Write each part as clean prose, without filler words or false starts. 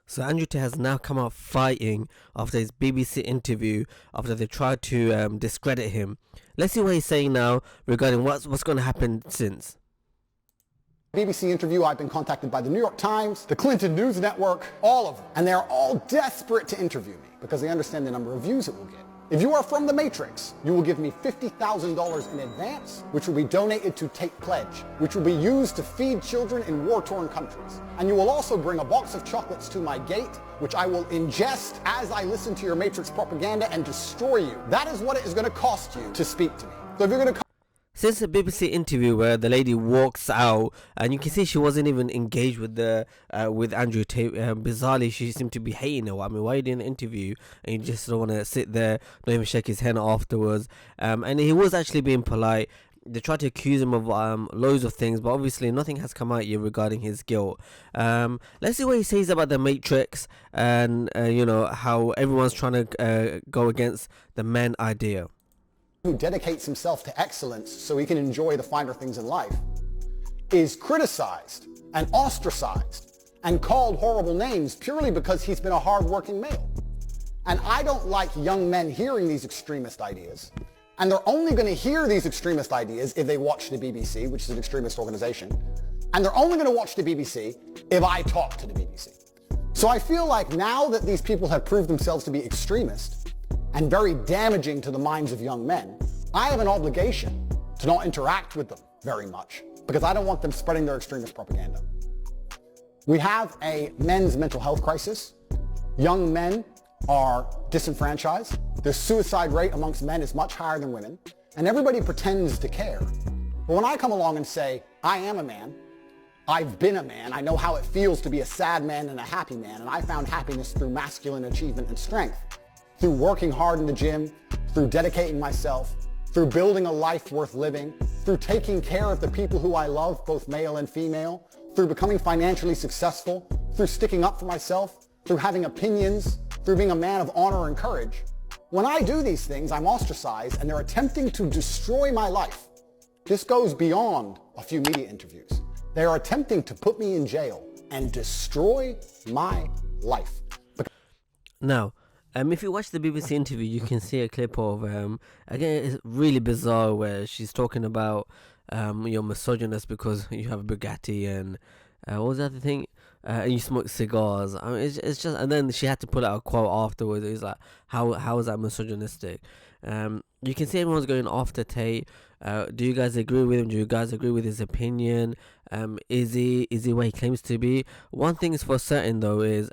So Andrew Tate has now come out fighting after his BBC interview, after they tried to discredit him. Let's see what he's saying now regarding what's going to happen since. BBC interview, I've been contacted by the New York Times, the Clinton News Network, all of them. And they're all desperate to interview me because they understand the number of views it will get. If you are from the Matrix, you will give me $50,000 in advance, which will be donated to Tate Pledge, which will be used to feed children in war-torn countries. And you will also bring a box of chocolates to my gate, which I will ingest as I listen to your Matrix propaganda and destroy you. That is what it is going to cost you to speak to me. So if you're going to Since the BBC interview where the lady walks out and you can see she wasn't even engaged with with Andrew Tate, bizarrely she seemed to be hating her. I mean, why are you doing the interview and you just don't want to sit there, don't even shake his hand afterwards? And he was actually being polite. They tried to accuse him of loads of things, but obviously nothing has come out yet regarding his guilt. Let's see what he says about the Matrix and how everyone's trying to go against the man idea. Who dedicates himself to excellence so he can enjoy the finer things in life is criticized and ostracized and called horrible names purely because he's been a hard-working male. And I don't like young men hearing these extremist ideas. And they're only going to hear these extremist ideas if they watch the BBC, which is an extremist organization. And they're only going to watch the BBC if I talk to the BBC. So I feel like now that these people have proved themselves to be extremist and very damaging to the minds of young men, I have an obligation to not interact with them very much because I don't want them spreading their extremist propaganda. We have a men's mental health crisis. Young men are disenfranchised. The suicide rate amongst men is much higher than women, and everybody pretends to care. But when I come along and say, I am a man, I've been a man, I know how it feels to be a sad man and a happy man, and I found happiness through masculine achievement and strength, through working hard in the gym, through dedicating myself, through building a life worth living, through taking care of the people who I love, both male and female, through becoming financially successful, through sticking up for myself, through having opinions, through being a man of honor and courage. When I do these things, I'm ostracized and they're attempting to destroy my life. This goes beyond a few media interviews. They are attempting to put me in jail and destroy my life. Now, if you watch the BBC interview, you can see a clip of, again, it's really bizarre where she's talking about you're misogynist because you have a Bugatti and what was the other thing? And you smoke cigars. I mean, it's just, and then she had to put out a quote afterwards. It's like, how is that misogynistic? You can see everyone's going after Tate. Do you guys agree with him? Do you guys agree with his opinion? Is he what he claims to be? One thing is for certain though is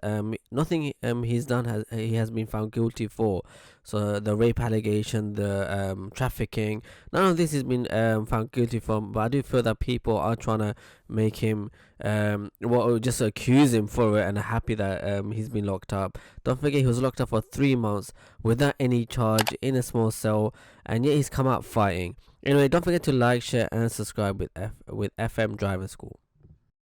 nothing he's done he has been found guilty for. So the rape allegation, the trafficking, none of this has been found guilty for. But I do feel that people are trying to make him just accuse him for it, and are happy that he's been locked up. Don't forget he was locked up for 3 months without any charge in a small cell, and yet he's come out fighting. Anyway, don't forget to like, share and subscribe with FM Driving School.